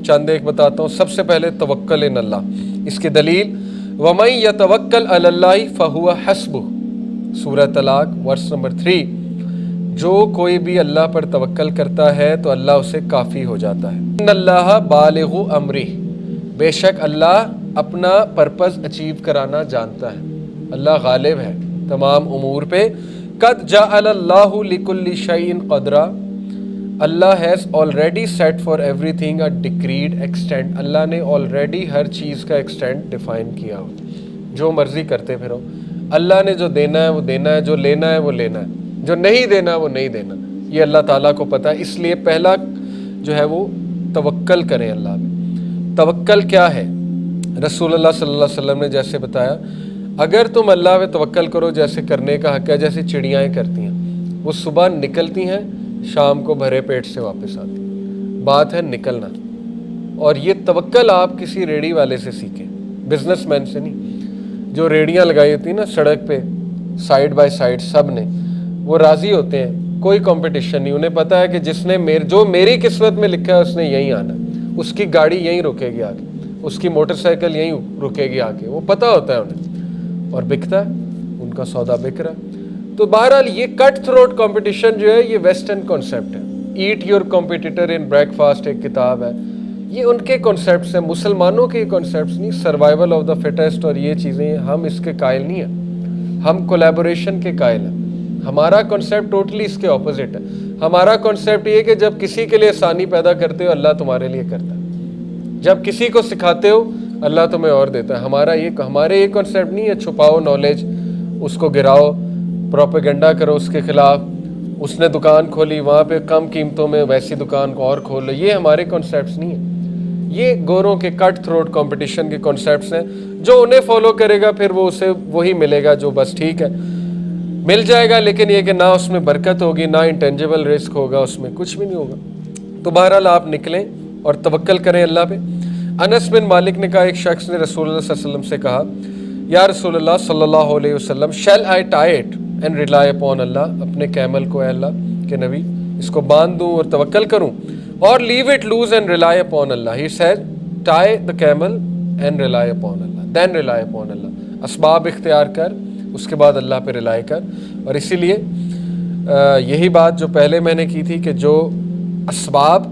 چند ایک بتاتا ہوں. سب سے پہلے توکل ان اللہ. اس کی دلیل وَمَن يَتَوَكَّلْ عَلَى اللَّهِ فَهُوَ حَسْبُهُ سورہ طلاق ورس نمبر 3. جو کوئی بھی اللہ پر توکل کرتا ہے تو اللہ اسے کافی ہو جاتا ہے. ان اللہ بالغ امرہ، بے شک اللہ اپنا پرپز اچیو کرانا جانتا ہے. اللہ غالب ہے تمام امور پہ. قد جعل اللہ لکل شیء قدرا، Allah has already set for everything a decreed extent. Allah نے آلریڈی ہر چیز کا ایکسٹینٹ ڈیفائن کیا ہو. جو مرضی کرتے پھرو، اللہ نے جو دینا ہے وہ دینا ہے، جو لینا ہے وہ لینا ہے، جو نہیں دینا وہ نہیں دینا. یہ اللہ تعالیٰ کو پتہ ہے. اس لیے پہلا جو ہے وہ توکل کریں اللہ پہ. توکل کیا ہے؟ رسول اللہ صلی اللہ علیہ وسلم نے جیسے بتایا، اگر تم اللہ پہ توکل کرو جیسے کرنے کا حق ہے، جیسے چڑیاں کرتی ہیں. وہ صبح نکلتی ہیں، شام کو بھرے پیٹ سے واپس آتی ہیں. بات ہے نکلنا. اور یہ توکل آپ کسی ریڑھی والے سے سیکھیں، بزنس مین سے نہیں. جو ریڑیاں لگائی ہوتی ہیں نا سڑک پہ سائیڈ بائی سائیڈ سب نے، وہ راضی ہوتے ہیں، کوئی کمپٹیشن نہیں. انہیں پتہ ہے کہ جس نے جو میری قسمت میں لکھا ہے اس نے یہیں آنا ہے. اس کی گاڑی یہیں رکے گی آگے، اس کی موٹر سائیکل یہیں رکے گی آگے. وہ پتہ ہوتا ہے انہیں، اور بکتا ہے، ان کا سودا بک رہا ہے. تو بہرحال یہ کٹ تھروٹ کمپٹیشن جو ہے یہ ویسٹرن کانسیپٹ ہے. Eat your competitor in breakfast ایک کتاب ہے، یہ ان کے کانسیپٹس ہیں، مسلمانوں کے کانسیپٹس نہیں. سروائیول آف دا فٹیسٹ اور یہ چیزیں ہم اس کے قائل نہیں ہیں. ہم کولیبوریشن کے قائل ہیں. ہمارا کانسیپٹ ٹوٹلی اس کے اپوزٹ ہے. ہمارا کانسیپٹ یہ کہ جب کسی کے لیے آسانی پیدا کرتے ہو اللہ تمہارے لیے کرتا ہے. جب کسی کو سکھاتے ہو اللہ تمہیں اور دیتا ہے. ہمارے یہ کانسیپٹ نہیں ہے چھپاؤ نالج، اس کو گراؤ، پروپیگنڈا کرو اس کے خلاف. اس نے دکان کھولی وہاں پہ کم قیمتوں میں ویسی دکان کو اور کھول لو. یہ ہمارے کانسیپٹس نہیں ہیں. یہ گوروں کے کٹ تھروٹ کمپٹیشن کے کانسیپٹس ہیں. جو انہیں فالو کرے گا پھر وہ اسے وہی ملے گا جو بس ٹھیک ہے مل جائے گا، لیکن یہ کہ نہ اس میں برکت ہوگی، نہ انٹینجیبل رسک ہوگا، اس میں کچھ بھی نہیں ہوگا. تو بہرحال آپ نکلیں اور توکل کریں اللہ پہ. انس بن مالک نے کہا ایک شخص نے رسول اللہ صلی اللہ علیہ وسلم سے کہا، یا رسول اللہ صلی اللہ علیہ وسلم shall I tie it and rely upon اللہ، اپنے کیمل کو اے اللہ کہ نبی اس کو باندھ دوں اور توکل کروں، اور leave it loose and rely upon Allah. He said tie the camel and rely upon Allah, then rely upon اللہ. اسباب اختیار کر، اس کے بعد اللہ پہ رلائی کر. اور اسی لیے یہی بات جو پہلے میں نے کی تھی کہ جو اسباب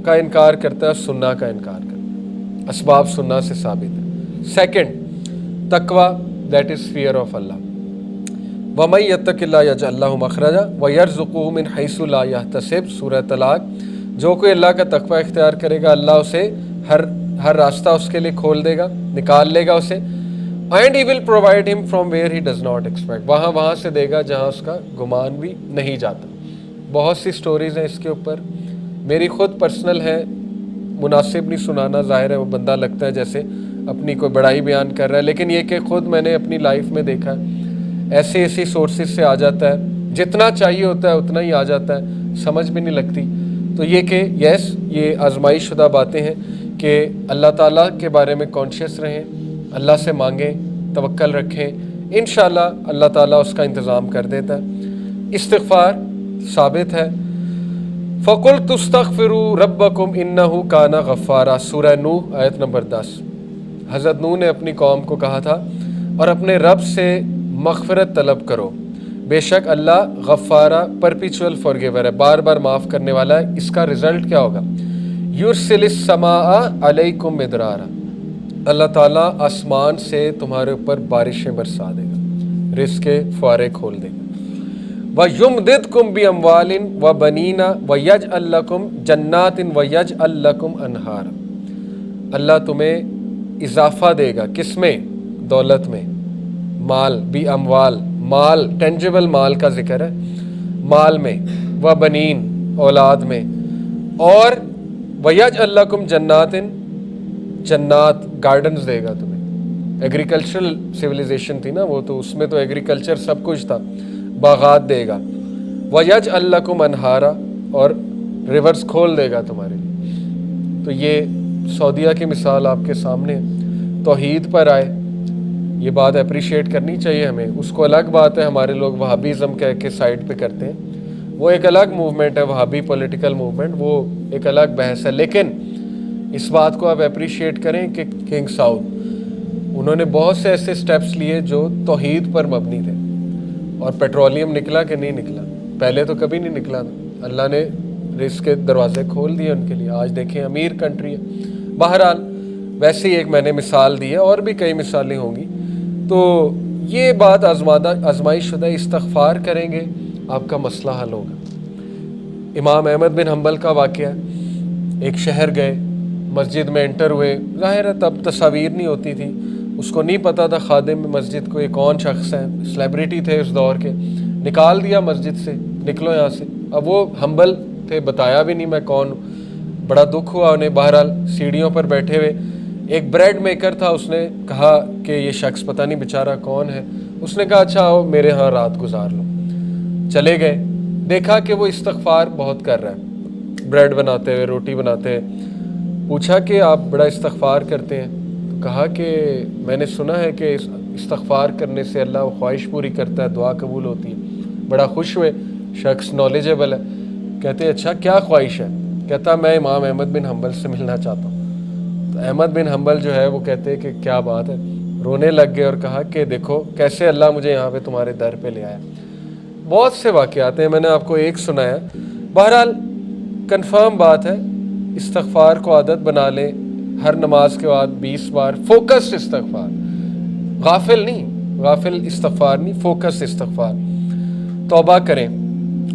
کا انکار کرتا ہے سنہ کا انکار کرتا ہے. اسباب سنہ سے ثابت ہے. سیکنڈ تقوی، دیٹ از فیئر آف اللہ. وَمَن يَتَّقِ اللَّهَ يَجْعَل لَّهُ مَخْرَجًا وَيَرْزُقْهُ مِنْ حَيْثُ لَا يَحْتَسِبُ سورہ طلاق. جو کوئی اللہ کا تقوی اختیار کرے گا اللہ اسے ہر راستہ اس کے لیے کھول دے گا، نکال لے گا اسے. اینڈ ہی ول پرووائڈ ہم from where he does not expect, وہاں سے دے گا جہاں اس کا گمان بھی نہیں جاتا. بہت سی سٹوریز ہیں اس کے اوپر. میری خود پرسنل ہے، مناسب نہیں سنانا، ظاہر ہے وہ بندہ لگتا ہے جیسے اپنی کوئی بڑائی بیان کر رہا ہے، لیکن یہ کہ خود میں نے اپنی لائف میں دیکھا ہے. ایسی سورسز سے آ جاتا ہے، جتنا چاہیے ہوتا ہے اتنا ہی آ جاتا ہے، سمجھ بھی نہیں لگتی. تو یہ کہ یس یہ آزمائش شدہ باتیں ہیں کہ اللہ تعالیٰ کے بارے میں کانشیس رہیں، اللہ سے مانگیں، توکل رکھیں. انشاءاللہ اللہ تعالیٰ اس کا انتظام کر دیتا ہے. استغفار ثابت ہے. فَقُلْتُ اسْتَغْفِرُوا رَبَّكُمْ إِنَّهُ كَانَ غَفَّارًا سورہ نوح آیت نمبر 10. حضرت نوح نے اپنی قوم کو کہا تھا اور اپنے رب سے مغفرت طلب کرو، بے شک اللہ غفارہ پرپیچول فارگیور ہے، بار بار معاف کرنے والا ہے. اس کا رزلٹ کیا ہوگا؟ یرسل السماء علیکم مدرارا، اللہ تعالیٰ آسمان سے تمہارے اوپر بارشیں برسا دے گا، رزق کے فوارے کھول دے گا. وَيُمْدِدْكُمْ بِأَمْوَالٍ وَبَنِينَ وَيَجْعَلْ لَكُمْ جَنَّاتٍ وَيَجْعَلْ لَكُمْ أَنْهَارًا، اللہ تمہیں اضافہ دے گا. کس میں؟ دولت میں، مال بھی اموال، مال ٹینجیبل مال کا ذکر ہے، مال میں، وَبَنِين اولاد میں، اور وَيَجْعَلْ لَكُمْ جنات گارڈنز دے گا تمہیں. ایگریکلچرل سویلائزیشن تھی نا وہ، تو اس میں تو ایگریکلچر سب کچھ تھا، باغات دے گا. وَيَجْعَلْ لَكُمْ أَنْهَارًا، اور ریورز کھول دے گا تمہارے لیے. تو یہ سعودیہ کی مثال آپ کے سامنے ہے. توحید پر آئے، یہ بات اپریشیٹ کرنی چاہیے ہمیں. اس کو الگ بات ہے ہمارے لوگ وہابیزم کہہ کے سائڈ پہ کرتے ہیں، وہ ایک الگ موومنٹ ہے، وہابی پولیٹیکل موومنٹ، وہ ایک الگ بحث ہے. لیکن اس بات کو آپ اپریشیٹ کریں کہ کنگ سعود انہوں نے بہت سے ایسے سٹیپس لیے جو توحید پر مبنی تھے، اور پیٹرولیم نکلا کہ نہیں نکلا؟ پہلے تو کبھی نہیں نکلا تھا، اللہ نے رزق کے دروازے کھول دیے ان کے لیے، آج دیکھیں امیر کنٹری ہے۔ بہرحال ویسے ہی ایک میں نے مثال دی ہے، اور بھی کئی مثالیں ہوں گی۔ تو یہ بات آزمائش شدہ، استغفار کریں گے آپ کا مسئلہ حل ہوگا۔ امام احمد بن حنبل کا واقعہ ہے، ایک شہر گئے، مسجد میں انٹر ہوئے، ظاہر ہے تب تصاویر نہیں ہوتی تھی، اس کو نہیں پتا تھا خادم مسجد کو یہ کون شخص ہے، سیلیبریٹی تھے اس دور کے، نکال دیا مسجد سے، نکلو یہاں سے۔ اب وہ حنبل تھے، بتایا بھی نہیں میں کون ہوں، بڑا دکھ ہوا انہیں۔ بہرحال سیڑھیوں پر بیٹھے ہوئے ایک بریڈ میکر تھا، اس نے کہا کہ یہ شخص پتہ نہیں بیچارہ کون ہے، اس نے کہا اچھا آؤ میرے ہاں رات گزار لو۔ چلے گئے، دیکھا کہ وہ استغفار بہت کر رہا ہے، بریڈ بناتے ہوئے، روٹی بناتے ہوئے۔ پوچھا کہ آپ بڑا استغفار کرتے ہیں؟ تو کہا کہ میں نے سنا ہے کہ استغفار کرنے سے اللہ وہ خواہش پوری کرتا ہے، دعا قبول ہوتی ہے۔ بڑا خوش ہوئے، شخص نالجیبل ہے، کہتے اچھا کیا خواہش ہے؟ کہتا میں امام احمد بن حنبل سے ملنا چاہتا ہوں۔ تو احمد بن حنبل جو ہے وہ کہتے کہ کیا بات ہے، رونے لگ گئے اور کہا کہ دیکھو کیسے اللہ مجھے یہاں پہ تمہارے در پہ لے آیا۔ بہت سے واقعات ہیں، میں نے آپ کو ایک سنایا۔ بہرحال کنفرم بات ہے، استغفار کو عادت بنا لیں، ہر نماز کے بعد 20 بار فوکس استغفار، غافل استغفار نہیں، فوکس استغفار۔ توبہ کریں،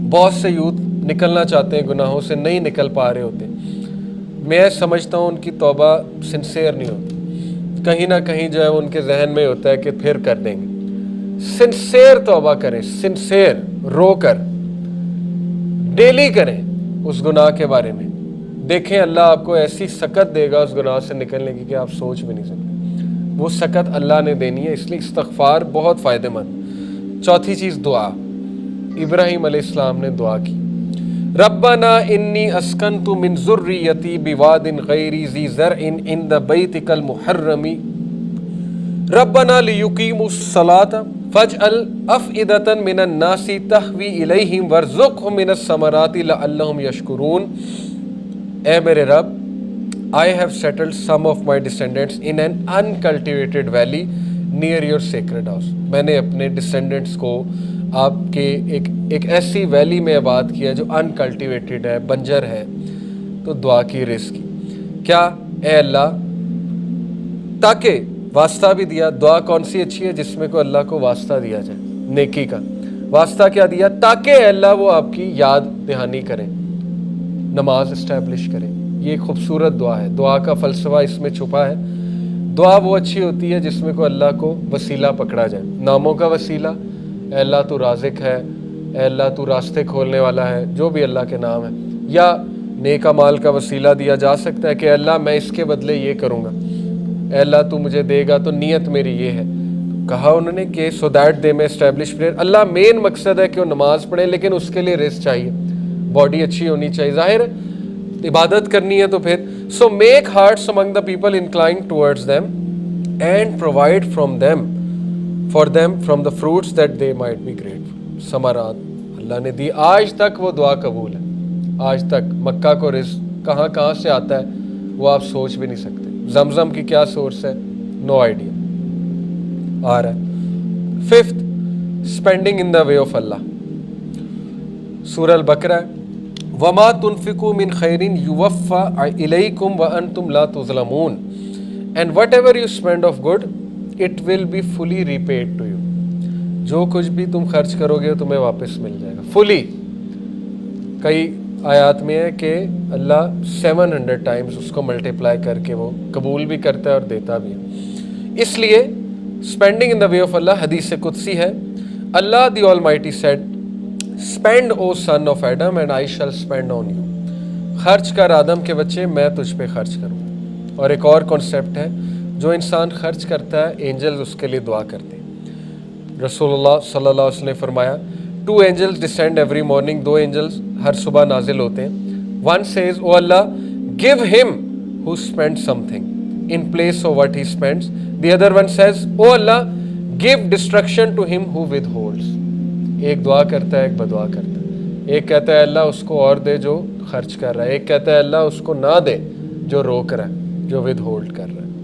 بہت سے یوتھ نکلنا چاہتے ہیں گناہوں سے، نہیں نکل پا رہے ہوتے، میں سمجھتا ہوں ان کی توبہ سنسیئر نہیں ہوتی، کہیں نہ کہیں جو ہے ان کے ذہن میں ہوتا ہے کہ پھر کر دیں گے۔ سنسیئر توبہ کریں، سنسیئر، رو کر ڈیلی کریں اس گناہ کے بارے میں، دیکھیں اللہ آپ کو ایسی سکت دے گا اس گناہ سے نکلنے کی کہ آپ سوچ بھی نہیں سکتے، وہ سکت اللہ نے دینی ہے، اس لیے استغفار بہت فائدہ مند۔ چوتھی چیز دعا، ابراہیم علیہ السلام نے دعا کی، ربنا انی اسکنت من ذریتی بواد غیر ذی زرع عند بیتک المحرم ربنا لیقیموا الصلاۃ فاجعل افئدۃ من الناس تہوی الیہم وارزقہم من الثمرات لعلہم یشکرون۔ اے میرے رب، I have settled some of my descendants in an uncultivated valley near your sacred house۔ میں نے اپنے ڈسینڈنٹس کو آپ کے ایک ایسی ویلی میں آباد کیا جو انکلٹیویٹڈ ہے، بنجر ہے۔ تو دعا کی رزق کی، کیا اے اللہ، تاکہ واسطہ بھی دیا۔ دعا کون سی اچھی ہے؟ جس میں کو اللہ کو واسطہ دیا جائے نیکی کا۔ واسطہ کیا دیا؟ تاکہ اے اللہ وہ آپ کی یاد دہانی کریں، نماز اسٹیبلش کریں۔ یہ ایک خوبصورت دعا ہے، دعا کا فلسفہ اس میں چھپا ہے۔ دعا وہ اچھی ہوتی ہے جس میں کو اللہ کو وسیلہ پکڑا جائے، ناموں کا وسیلہ، اے اللہ تو رازق ہے، اے اللہ تو راستے کھولنے والا ہے، جو بھی اللہ کے نام ہے، یا نیک اعمال کا وسیلہ دیا جا سکتا ہے کہ اللہ میں اس کے بدلے یہ کروں گا، اے اللہ تو مجھے دے گا تو نیت میری یہ ہے۔ کہا انہوں نے کہ سو دیٹ دے میں اسٹیبلش پریئر، اللہ مین مقصد ہے کہ وہ نماز پڑھیں، لیکن اس کے لیے رزق چاہیے، باڈی اچھی ہونی چاہیے، ظاہر ہے عبادت کرنی ہے تو پھر so make hearts Umang the people inclined towards them and provide for them from the fruits that they might be grateful۔ ثمرات اللہ نے دی، آج تک وہ دعا قبول ہے، آج تک۔ مکہ کو رزق کہاں سے آتا ہے وہ آپ سوچ بھی نہیں سکتے۔ زمزم کی کیا سورس ہے؟ نو آئیڈیا، آ رہا ہے۔ Fifth, spending in the way of Allah, سورہ البقرہ، وما تنفقوا من خیر یوفى الیکم وانتم لا تظلمون and whatever you spend of good it will be fully repaid to you. جو کچھ بھی تم خرچ کرو گے تمہیں واپس مل جائے گا فلی۔ کئی آیات میں ہے کہ اللہ 700 ٹائمز اس کو ملٹیپلائی کر کے وہ قبول بھی کرتا ہے اور دیتا بھی ہے۔ اس لیے spending in the way of اللہ، حدیث قدسی ہے، Allah the almighty said spend O son of Adam and I shall spend on you. خرچ کر آدم کے بچے، میں تجھ پہ خرچ کروں۔ اور ایک اور کانسیپٹ ہے، جو انسان خرچ کرتا ہے اینجلز اس کے لیے دعا کرتے ہیں۔ رسول اللہ صلی اللہ علیہ وسلم نے فرمایا 2 angels descend every morning، 2 angels ہر صبح نازل ہوتے ہیں۔ One says oh Allah give him who spends something in place of what he spends۔ The other one says oh Allah give destruction to him who withholds۔ ایک دعا کرتا ہے، ایک بدعا کرتا ہے۔ ایک کہتا ہے اللہ اس کو اور دے جو خرچ کر رہا ہے، ایک کہتا ہے اللہ اس کو نہ دے جو روک رہا ہے, جو ود ہولڈ کر رہا ہے.